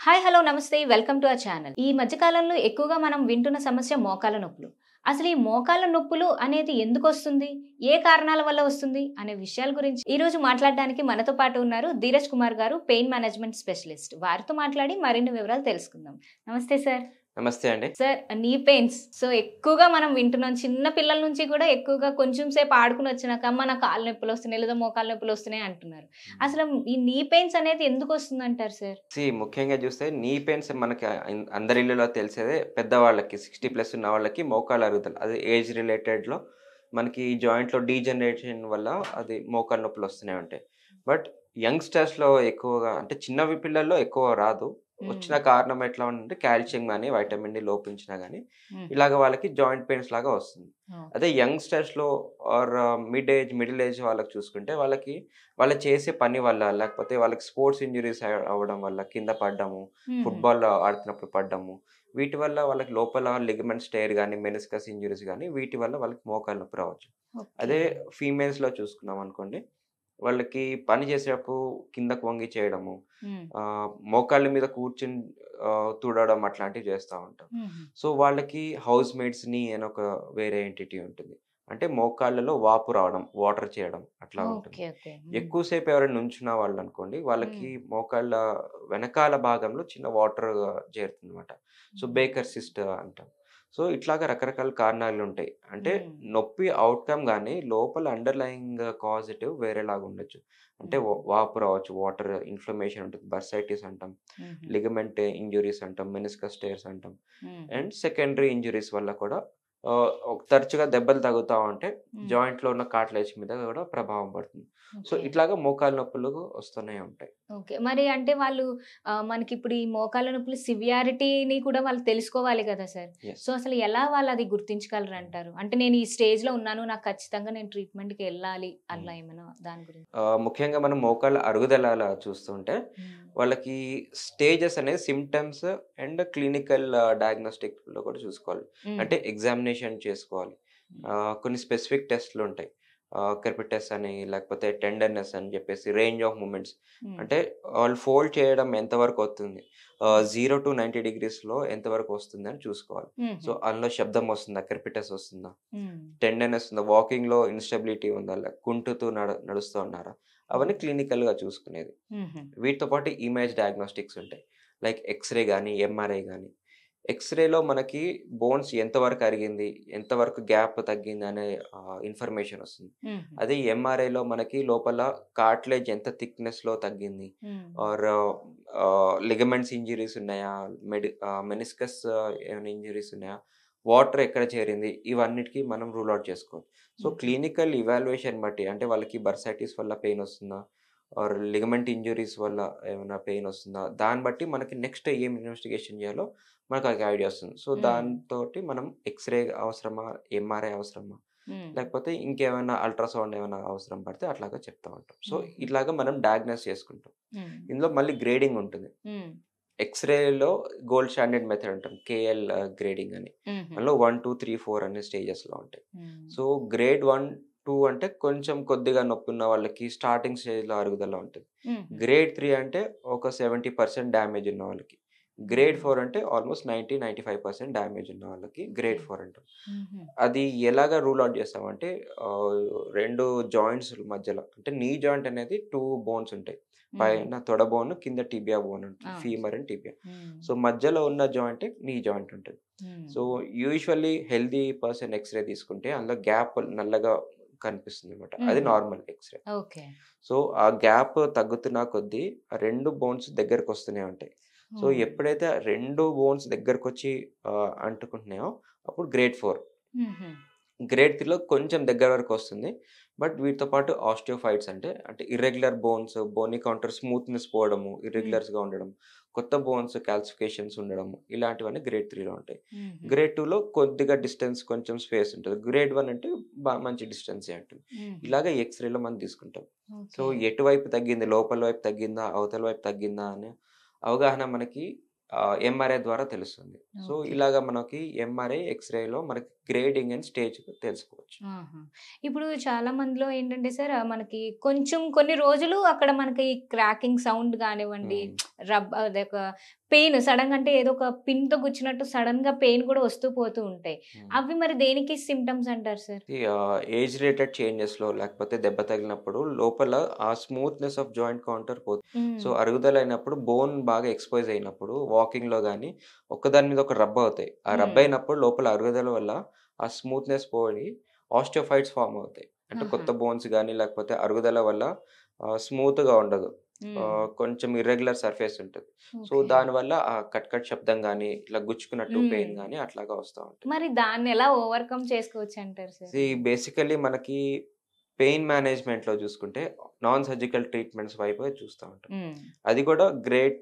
Hi hello నమస్తే welcome to our channel. ఈ మధ్య కాలంలో ఎక్కువగా మనం వింటున్న సమస్య మోకాళ్ళ నొప్పులు. అసలు ఈ మోకాళ్ళ నొప్పులు అనేది ఎందుకు వస్తుంది? ఏ కారణాల వల్ల వస్తుంది? అనే విషయాల గురించి ఈ రోజు మాట్లాడడానికి మనతో పాటు ఉన్నారు ధీరజ్ కుమార్ గారు, పెయిన్ మేనేజ్మెంట్ స్పెషలిస్ట్. వారితో మాట్లాడి మరిన్ని వివరాలు తెలుసుకుందాం. నమస్తే సార్. నమస్తే అండి. సార్, నీ పెయిన్స్ ఎక్కువగా మనం వింటున్నాం. చిన్న పిల్లల నుంచి కూడా ఎక్కువగా కొంచెం సేపు ఆడుకుని వచ్చినాక అమ్మ నా కాళ్ళ నొప్పులు వస్తున్నాయి లేదా మోకాళ్ళ నొప్పులు వస్తున్నాయి అంటున్నారు. అసలు ఈ నీ పెయిన్స్ అనేది ఎందుకు వస్తుందంటారు సార్? ముఖ్యంగా చూస్తే నీ పెయిన్స్ మనకి అందరి ఇళ్ళలో తెలిసేదే. పెద్దవాళ్ళకి 60+ ఉన్న వాళ్ళకి మోకాళ్ళ అరుగుదల అది ఏజ్ రిలేటెడ్‌లో మనకి జాయింట్‌లో డీజనరేషన్ వల్ల అది మోకాళ్ళ నొప్పులు వస్తూనే ఉంటాయి. బట్ యంగ్‌స్టర్స్‌లో ఎక్కువగా అంటే చిన్న పిల్లల్లో ఎక్కువ రాదు. వచ్చిన కారణం ఎట్లా ఉందంటే కాల్షియం గాని, వైటమిన్ డి లోపించినా గాని ఇలాగ వాళ్ళకి జాయింట్ పెయిన్స్ లాగా వస్తుంది. అదే యంగ్‌స్టర్స్‌లో ఆర్ మిడిల్ ఏజ్ వాళ్ళకి చూసుకుంటే వాళ్ళు చేసే పని వల్ల లేకపోతే వాళ్ళకి స్పోర్ట్స్ ఇంజ్యూరీస్ అవ్వడం వల్ల కింద పడ్డము, ఫుట్‌బాల్ ఆడుతున్నప్పుడు పడ్డము, వీటి వల్ల వాళ్ళకి లోపల లిగమెంట్స్ టేర్ గాని, మెనిస్కస్ ఇంజ్యూరీస్ గాని వీటి వల్ల వాళ్ళకి మోకాళ్ళ నొప్పి రావచ్చు. అదే ఫీమేల్స్‌లో చూసుకున్నాం అనుకోండి, వాళ్ళకి పని చేసేటప్పుడు కిందకు వంగి చేయడము, మోకాళ్ళ మీద కూర్చొని తుడవడం అట్లాంటివి చేస్తా ఉంటాం. సో, వాళ్ళకి హౌస్ మేట్స్ నీ అని ఒక వేరే ఎంటిటీ ఉంటుంది. అంటే మోకాళ్ళలో వాపు రావడం, వాటర్ చేయడం అట్లా ఉంటుంది. ఎక్కువసేపు ఎవరైనా నుంచున్న వాళ్ళనుకోండి, వాళ్ళకి మోకాళ్ళ వెనకాల భాగంలో చిన్న వాటర్ చేరుతుందన్నమాట. సో, బేకర్ సిస్ట్ అంటాం. సో, ఇట్లాగా రకరకాల కారణాలుంటాయి. అంటే నొప్పి ఔట్‌కమ్ గాని లోపల అండర్‌లయింగ్ కాజిటివ్ వేరేలాగా ఉండొచ్చు. అంటే వాపు రావచ్చు, వాటర్ ఇన్‌ఫ్లమేషన్ ఉంటుంది. బర్సైటిస్ అంటాం, లిగమెంట్ ఇంజ్యూరీస్ అంటాం, మెనిస్కస్ టేర్స్ అంటాం. అండ్ సెకండరీ ఇంజ్యూరీస్ వల్ల కూడా తరచుగా దెబ్బలు తగులుతా ఉంటే జాయింట్‌లో ఉన్న కార్టిలేజ్ మీద కూడా ప్రభావం పడుతుంది. సో, ఇట్లాగా మోకాళ్ళ నొప్పులు వస్తూనే ఉంటాయి. ఓకే. మరి అంటే వాళ్ళు మనకిప్పుడు ఈ మోకాళ్ళ నొప్పులు సివియారిటీని కూడా వాళ్ళు తెలుసుకోవాలి గదా సార్! యెస్. సో, అసలు ఎలా వాళ్ళది గుర్తించగలరంటారు? అంటే నేను ఈ స్టేజ్‌లో ఉన్నాను. నాకు ఖచ్చితంగా నేను ట్రీట్‌మెంట్‌కెళ్ళాలి అలా ఏమైనా దాని గురించి? ముఖ్యంగా మనం మోకాళ్ళ అరుగుదల అలా చూస్తుంటే వాళ్ళకి స్టేజెస్ అనేది సిమ్టమ్స్ అండ్ క్లినికల్ డయాగ్నోస్టిక్‌లో కూడా చూసుకోవాలి. అంటే ఎగ్జామినేషన్ చేసుకోవాలి. కొన్ని స్పెసిఫిక్ టెస్ట్‌లుంటాయి. క్రెపిటస్ అని లేకపోతే టెండర్‌నెస్ అని చెప్పేసి రేంజ్ ఆఫ్ మూవ్‌మెంట్స్. అంటే వాళ్ళు ఫోల్డ్ చేయడం ఎంతవరకు అవుతుంది, 0-90 డిగ్రీస్‌లో ఎంతవరకు వస్తుందని చూసుకోవాలి. సో, అందులో శబ్దం వస్తుందా? క్రెపిటస్ వస్తుందా? టెండర్‌నెస్ ఉందా? వాకింగ్‌లో ఇన్‌స్టెబిలిటీ ఉందా? కుంటుతూ నడుస్తూ ఉన్నారా? అవన్నీ క్లినికల్‌గా చూసుకునేది. వీటితో పాటు ఇమేజ్ డయాగ్నోస్టిక్స్ ఉంటాయి. లైక్ ఎక్స్‌రే గాని, ఎంఆర్ఐ గాని. ఎక్స్‌రేలో మనకి బోన్స్ ఎంతవరకు అరిగింది, ఎంతవరకు గ్యాప్ తగ్గిందనే ఇన్ఫర్మేషన్ వస్తుంది. అదే ఎంఆర్ఐలో మనకి లోపల కార్టిలేజ్ ఎంత థిక్‌నెస్‌లో తగ్గింది, ఆర్ లిగమెంట్స్ ఇంజ్యూరీస్ ఉన్నాయా, మెనిస్కస్ ఏమైనా ఇంజ్యూరీస్ ఉన్నాయా, వాటర్ ఎక్కడ చేరింది, ఇవన్నిటికి మనం రూల్ అవుట్ చేసుకోవాలి. సో, క్లినికల్ ఇవాల్యుయేషన్ బట్టి అంటే వాళ్ళకి బర్సైటిస్ వల్ల పెయిన్ వస్తుందా, ఆర్ లిగమెంట్ ఇంజ్యూరీస్ వల్ల ఏమైనా పెయిన్ వస్తుందా, దాన్ని బట్టి మనకి నెక్స్ట్ ఏం ఇన్వెస్టిగేషన్ చేయాలో మనకు ఒక ఐడియా వస్తుంది. సో, దాంతోటి మనం ఎక్స్‌రే అవసరమా, ఎంఆర్ఐ అవసరమా, లేకపోతే ఇంకేమైనా అల్ట్రాసౌండ్ ఏమైనా అవసరం పడితే అట్లాగా చెప్తా ఉంటాం. సో, ఇట్లాగా మనం డయాగ్నోస్ చేసుకుంటాం. ఇందులో మళ్ళీ గ్రేడింగ్ ఉంటుంది. ఎక్స్‌రేలో గోల్డ్ స్టాండర్డ్ మెథడ్ అంటాం. కేఎల్ గ్రేడింగ్ అని. అందులో 1, 2, 3, 4 అనే స్టేజెస్‌లో ఉంటాయి. సో, గ్రేడ్ 1, 2 అంటే కొంచెం కొద్దిగా నొప్పున్న వాళ్ళకి స్టార్టింగ్ స్టేజ్‌లో అరుగుదల ఉంటుంది. గ్రేడ్ 3 అంటే ఒక 70% డ్యామేజ్ ఉన్న వాళ్ళకి. గ్రేడ్ 4 అంటే ఆల్‌మోస్ట్ 95% డ్యామేజ్ ఉన్న వాళ్ళకి గ్రేడ్ 4 అంటాం. అది ఎలాగా రూల్ ఔట్ చేస్తామంటే 2 జాయింట్స్ మధ్యలో అంటే నీ జాయింట్ అనేది 2 బోన్స్ ఉంటాయి. పైన తొడ బోన్, కింద టిబియా బోన్ ఉంటుంది. Femur and tibia. సో, మధ్యలో ఉన్న జాయింట్ నీ జాయింట్ ఉంటుంది. So, usually healthy person x ray తీసుకుంటే అందులో గ్యాప్ నల్లగా కనిపిస్తుందన్నమాట. అది నార్మల్ ఎక్స్‌రే. సో, ఆ గ్యాప్ తగ్గుతున్న కొద్దీ ఆ 2 బోన్స్ దగ్గరకొస్తూనే ఉంటాయి. సో, ఎప్పుడైతే 2 బోన్స్ దగ్గరకొచ్చి అంటుకుంటున్నాయో అప్పుడు గ్రేడ్ 4. గ్రేడ్ 3లో కొంచెం దగ్గర వరకు వస్తుంది. బట్ వీటితో పాటు ఆస్టియోఫైట్స్ అంటే irregular bones, Boney counter smoothness పోవడము, ఇర్రెగ్యులర్స్‌గా ఉండడం, కొత్త బోన్స్ కాల్సిఫికేషన్స్ ఉండడము, ఇలాంటివన్నీ గ్రేడ్ 3లో ఉంటాయి. గ్రేడ్ 2లో కొద్దిగా డిస్టెన్స్ కొంచెం స్పేస్ ఉంటది. గ్రేడ్ 1 అంటే మంచి డిస్టెన్సే ఉంటుంది. ఇలాగ ఎక్స్‌రేలో మనం తీసుకుంటాం. సో, ఎటువైపు తగ్గింది, లోపల వైపు తగ్గిందా, అవతల వైపు తగ్గిందా అనే అవగాహన మనకి ఎంఆర్ఐ ద్వారా తెలుస్తుంది. సో, ఇలాగ మనకి ఎంఆర్ఐ, ఎక్స్‌రేలో మనకి గ్రేడింగ్ అండ్ స్టేజ్ తెలుసుకోవచ్చు. ఆహా! ఇప్పుడు చాలా మందిలో ఏంటంటే సార్ మనకి కొంచెం కొన్ని రోజులు అక్కడ మనకి క్రాకింగ్ సౌండ్ గానివ్వండి, హ్మ్. అదొక పెయిన్ సడెన్‌గా అంటే ఏదో ఒక పిన్‌తో గుచ్చినట్టు సడెన్‌గా పెయిన్ కూడా వస్తూ పోతూ ఉంటాయి. హ్మ్. అవి మరి దేనికి సింప్టమ్స్ అంటారు సార్? ఏజ్ రిలేటెడ్ చేంజెస్‌లో లేకపోతే దెబ్బ తగిలినప్పుడు లోపల ఆ స్మూత్‌నెస్ ఆఫ్ జాయింట్ కౌంటర్ పోతుంది. సో, హ్మ్. అరుగుదలైనప్పుడు బోన్ బాగా ఎక్స్‌పోజ్ అయినప్పుడు వాకింగ్‌లో గాని ఒకదాని మీద ఒకటి రబ్ అవుతాయి. ఆ రబ్ హ్మ్. అయినప్పుడు లోపల అరుగుదల వల్ల ఆ స్మూత్‌నెస్ పోయి ఆస్టియోఫైట్స్ ఫార్మ్ అవుతాయి. అంటే ఆహా! కొత్త బోన్స్ గాని లేకపోతే అరుగుదల వల్ల స్మూత్‌గా ఉండదు. హ్మ్. కొంచెం ఇర్రెగ్యులర్ సర్ఫేస్ ఉంటది. So, okay. దానివల్ల ఆ కట్ కట్ శబ్దం గాని, ఇట్లా గుచ్చుకున్నట్టు హ్మ్. పెయిన్ గాని అట్లాగా వస్తా ఉంటాయి. మరి దాన్ని ఎలా ఓవర్‌కమ్ చేసుకోవచ్చంటారు సార్? బేసికల్లీ మనకి పెయిన్ మేనేజ్‌మెంట్‌లో చూసుకుంటే నాన్ సర్జికల్ ట్రీట్మెంట్స్ వైపే చూస్తా ఉంటాం. హ్మ్. అది కూడా గ్రేడ్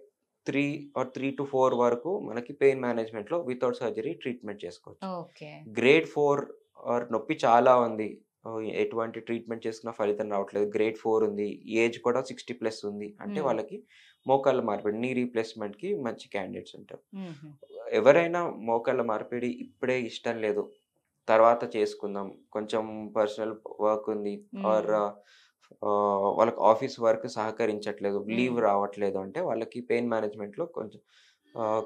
3 ఆర్ 3-4 వరకు మనకి పెయిన్ మేనేజ్‌మెంట్‌లో వితౌట్ సర్జరీ ట్రీట్మెంట్ చేసుకోవచ్చు. ఓకే. గ్రేడ్ 4 ఆర్ నొప్పి చాలా ఉంది. ఎటువంటి ట్రీట్మెంట్ చేసుకున్నా ఫలితం రావట్లేదు. గ్రేడ్ 4 ఉంది. ఏజ్ కూడా 60 ప్లస్ ఉంది. అంటే హ్మ్. వాళ్ళకి మోకాళ్ళ మార్పిడి, నీ రీప్లేస్‌మెంట్‌కి మంచి క్యాండిడేట్స్ ఉంటారు. హుహు. ఎవరైనా మోకాళ్ళ మార్పిడి ఇప్పుడే ఇష్టం లేదు, తర్వాత చేసుకుందాం, కొంచెం పర్సనల్ వర్క్ ఉంది ఆర్ హ్మ్. వాళ్ళకి ఆఫీస్ వర్క్ సహకరించట్లేదు, లీవ్ హ్మ్. రావట్లేదు అంటే వాళ్ళకి పెయిన్ మేనేజ్‌మెంట్‌లో కొంచెం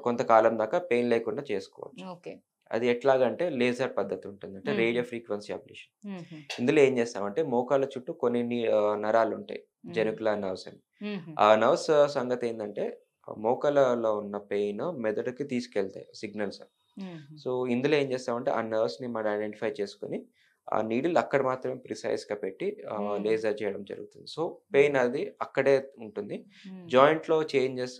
కొంతకాలం దాకా పెయిన్ లేకుండా చేసుకోవచ్చు. ఓకే. అది ఎట్లాగంటే లేజర్ పద్ధతి ఉంటుంది. అంటే హుహు. Radio frequency ablation. హుహు. ఇందులో ఏం చేస్తామంటే మోకాళ్ళ చుట్టూ కొన్ని నరాలుంటాయి. హ్మ్. జెనికులర్ నర్వ్స్ అని. హుహు. ఆ నర్వ్స్ సంగతేందంటే మోకాళ్ళలో ఉన్న పెయిన్ మెదడుకి తీసుకెళ్తాయి సిగ్నల్స్. హుహు. సో, ఇందులో ఏం చేస్తామంటే ఆ నర్వ్స్‌ని మనం ఐడెంటిఫై చేసుకొని, ఆ నీడిల్ అక్కడ మాత్రమే ప్రిసైజ్‌గా పెట్టి హ్మ్. లేజర్ చేయడం జరుగుతుంది. సో, హ్మ్. పెయిన్ అది అక్కడే ఉంటుంది. హ్మ్. జాయింట్‌లో చేంజెస్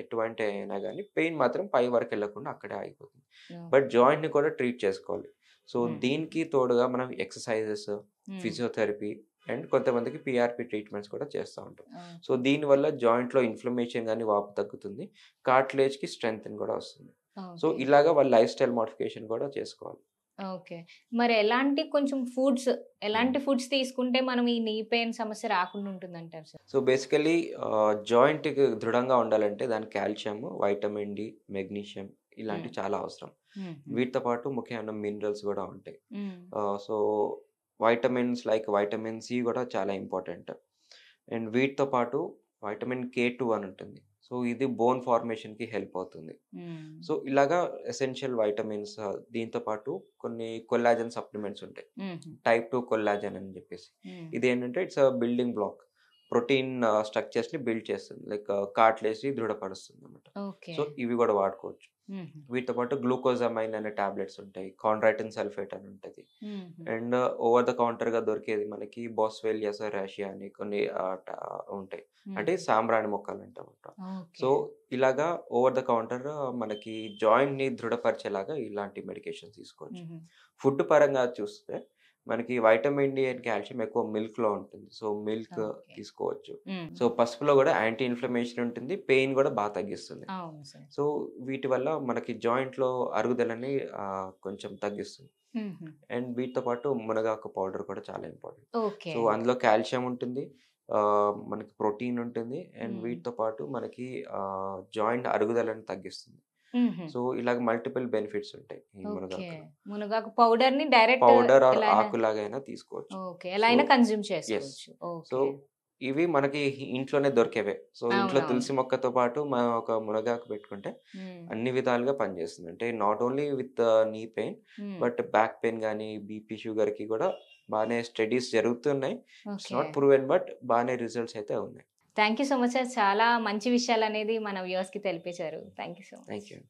ఎటువంటివి అయినా గానీ, పెయిన్ మాత్రం పై వరకు ఎళ్ళకుండా అక్కడే ఆగిపోతుంది. But okay. జాయింట్‌ని కూడా ట్రీట్ చేసుకోవాలి. సో, హ్మ్. దీనికి తోడుగా మనం ఎక్సర్‌సైజెస్, హ్మ్. ఫిజియోథెరపీ అండ్ కొంతమందికి పీఆర్‌పీ ట్రీట్మెంట్స్ కూడా చేస్తా ఉంటాం. So, okay. దీనివల్ల జాయింట్‌లో ఇన్‌ఫ్లమేషన్ గాని, వాపు తగ్గుతుంది. కార్టిలేజ్‌కి స్ట్రెంథెన్ కూడా వస్తుంది. So, okay. ఇలాగ వాళ్ళ లైఫ్ స్టైల్ మోడిఫికేషన్ కూడా చేసుకోవాలి. ఓకే. మరి ఎలాంటి కొంచెం హ్మ్. ఎలాంటి ఫుడ్స్ తీసుకుంటే మనం ఈ నీ పెయిన్ సమస్య రాకుండా ఉంటుందంటారు సార్? సో, బేసికల్లీ జాయింట్‌కి దృఢంగా ఉండాలంటే దానికి కాల్షియం, వైటమిన్ డి, మెగ్నీషియం హ్మ్. ఇలాంటివి చాలా అవసరం. హుహు. వీటితో పాటు ముఖ్యమైన మినరల్స్ గూడా ఉంటాయి. Hmm. So, vitamins like vitamin C గూడా చాలా ఇంపార్టెంట్. అండ్ వీటితో పాటు వైటమిన్ కే2 అని ఉంటుంది. సో, ఇది బోన్ ఫార్మేషన్‌కి హెల్ప్ అవుతుంది. హ్మ్. సో, ఇలాగా ఎసెన్షియల్ వైటమిన్స్ దీంతో పాటు కొన్ని కొల్లాజెన్ సప్లిమెంట్స్ ఉంటాయి. హుహు. టైప్ 2 కొల్లాజెన్ అని జెప్పేసి. హ్మ్. ఇదేంటంటే ఇట్స్ బిల్డింగ్ బ్లాక్. ప్రోటీన్ స్ట్రక్చర్స్‌ని బిల్డ్ చేస్తుంది. లైక్ కార్టిలేజ్‌ని దృఢపరుస్తుందన్నమాట. ఓకే. సో, ఇవి గూడా వాడుకోవచ్చు. హుహు. వీటితో పాటు గ్లూకోజమైన్ అనే టాబ్లెట్స్ ఉంటాయి. కాండ్రైటిన్ సల్ఫేట్ అని ఉంటది. హుహు. అండ్ ఓవర్ ద కౌంటర్‌గా దొరికేది మనకి బోస్వెల్లియా సెరాషియా అని కొన్ని ఉంటాయి. అంటే హుహు. సాంబ్రాణి మొక్కలంటామట. ఓకే. సో, ఇలాగా ఓవర్ ద కౌంటర్ మనకి జాయింట్‌ని దృఢపరిచేలాగా ఇలాంటి మెడికేషన్స్ తీసుకోవచ్చు. హుహు. ఫుడ్ పరంగా చూస్తే మనకి వైటమిన్ డి అండ్ కాల్షియం ఎక్కువ మిల్క్‌లో ఉంటుంది. So, milk okay. తీసుకోవచ్చు. హ్మ్. సో, పసుపులో గూడా యాంటీ ఇన్‌ఫ్లమేషన్ ఉంటుంది. పెయిన్ గూడా తగ్గిస్తుంది. అవును సార్. సో, వీటి వల్ల మనకి జాయింట్‌లో అరుగుదలని కొంచెం తగ్గిస్తుంది. హుహు. అండ్ వీటితో పాటు మునగాకు పౌడర్ కూడా చాలా ఇంపార్టెంట్. ఓకే. సో, అందులో కాల్షియం ఉంటుంది. మనకి ప్రోటీన్ ఉంటుంది. అండ్ హ్మ్. వీటితో పాటు మనకి జాయింట్ అరుగుదలను తగ్గిస్తుంది. హుహు. సో, ఇలాగ మల్టిపుల్ బెనిఫిట్స్ ఉంటాయి ఈ ఓకే. మునగాకులో. మునగాకు పౌడర్‌ని డైరెక్ట్ పౌడర్ ఆర్ ఎలా అయినా ఆకులాగైనా తీసుకోవచ్చు. ఓకే. ఎలా సో, అయినా కన్జ్యూమ్ యెస్. చేసుకోవచ్చు. So, okay. ఇవి మనకి ఇంట్లోనే దొరికేవే. సో, ఇంట్లో అవునవును. తులసి మొక్కతో పాటు మనం ఒక మునగాకు పెట్టుకుంటే హ్మ్. అన్ని విధాలుగా పనిచేస్తుంది. అంటే not only with knee pain, hmm. But back pain గాని, బీపీ, షుగర్‌కి కూడా బానే స్టడీస్ జరుగుతున్నాయి. It's okay. Not proven but బానే రిజల్ట్స్ అయితే ఉన్నాయి. Thank you so much sir. చాలా మంచి విషయాలనేది మన వ్యూవర్స్‌కి తెలిపేశారు. Thank you so much. Thank you.